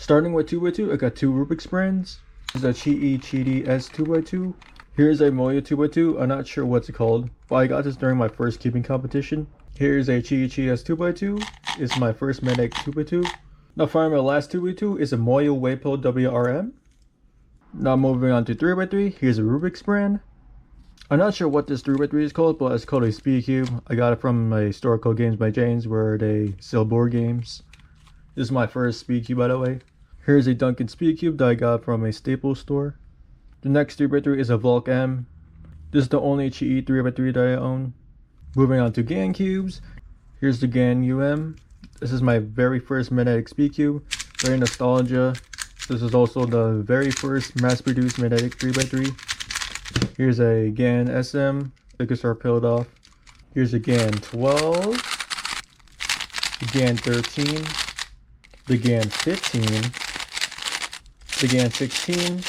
Starting with 2x2, I got two Rubik's brands. Here's a Cheaty S 2x2. Here's a Moya 2x2. I'm not sure what's it called, but I got this during my first cubing competition. Here's a Cheaty S 2x2. It's my first Medic 2x2. Now finally, my last 2x2 is a Moya Waypo WRM. Now moving on to 3x3, here's a Rubik's brand. I'm not sure what this 3x3 is called, but it's called a Speed Cube. I got it from a store called Games by James where they sell board games. This is my first Speed Cube, by the way. Here's a Duncan Speed Cube that I got from a Staples store. The next 3x3 is a Volk M. This is the only Chi 3x3 that I own. Moving on to GAN cubes. Here's the GAN UM. This is my very first magnetic Speed Cube. Very nostalgia. This is also the very first mass-produced magnetic 3x3. Here's a GAN SM. Stickers are peeled off. Here's a GAN 12. The GAN 13. The GAN 15, the GAN 16,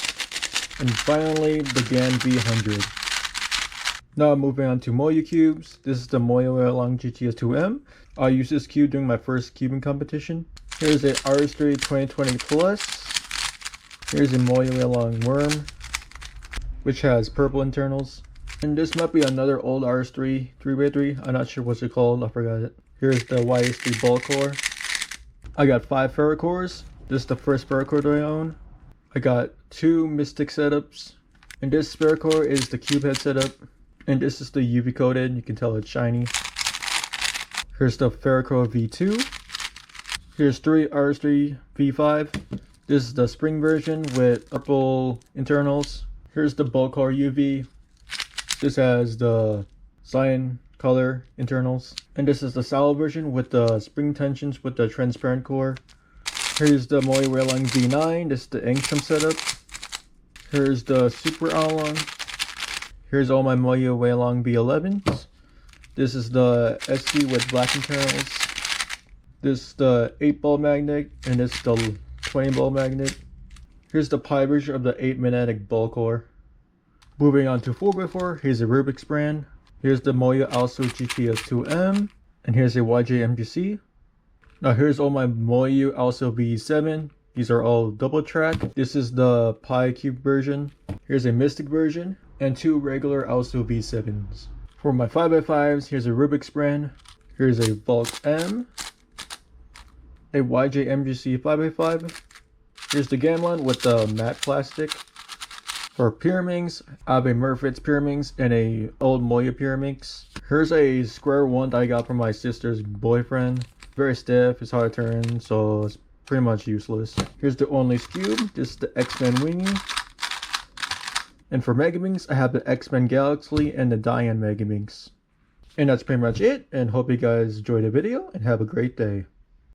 and finally the GAN V100. Now moving on to Moya cubes. This is the Moya Long GTS2M. I used this cube during my first cubing competition. Here's a RS3 2020 Plus. Here's a Moya Long Worm, which has purple internals. And this might be another old RS3 3x3. I'm not sure what's it called, I forgot it. Here's the YS3 Ball Core. I got 5 ferrite cores. This is the first ferrite core that I own. I got 2 Mystic setups. And this ferrite core is the cube head setup. And this is the UV coated. You can tell it's shiny. Here's the ferrite core V2. Here's 3 RS3 V5. This is the spring version with purple internals. Here's the bulk core UV. This has the cyan color internals. And this is the Salo version with the spring tensions with the transparent core. Here's the Moya Weilong V9. This is the Angstrom setup. Here's the Super Along. Here's all my Moya Weilong V11s. This is the SD with black internals. This is the 8-ball magnet, and this is the 20-ball magnet. Here's the Pi version of the 8 magnetic ball core. Moving on to 4x4, here's a Rubik's brand. Here's the Moya Also GTS2M, and here's a YJ-MGC. Now here's all my Moya Also V7. These are all double track. This is the Pi Cube version. Here's a Mystic version, and 2 regular Also V7s. For my 5x5s, here's a Rubik's brand. Here's a Volk M, a YJ-MGC 5x5. Here's the GAN one with the matte plastic. For Pyraminx, I have a Murfitts Pyraminx and a old Moya Pyraminx. Here's a square one that I got from my sister's boyfriend. Very stiff, it's hard to turn, so it's pretty much useless. Here's the only cube. This is the X-Men Wingy. And for Megaminx, I have the X-Men Galaxy and the Diane Megaminx. And that's pretty much it, and hope you guys enjoyed the video and have a great day.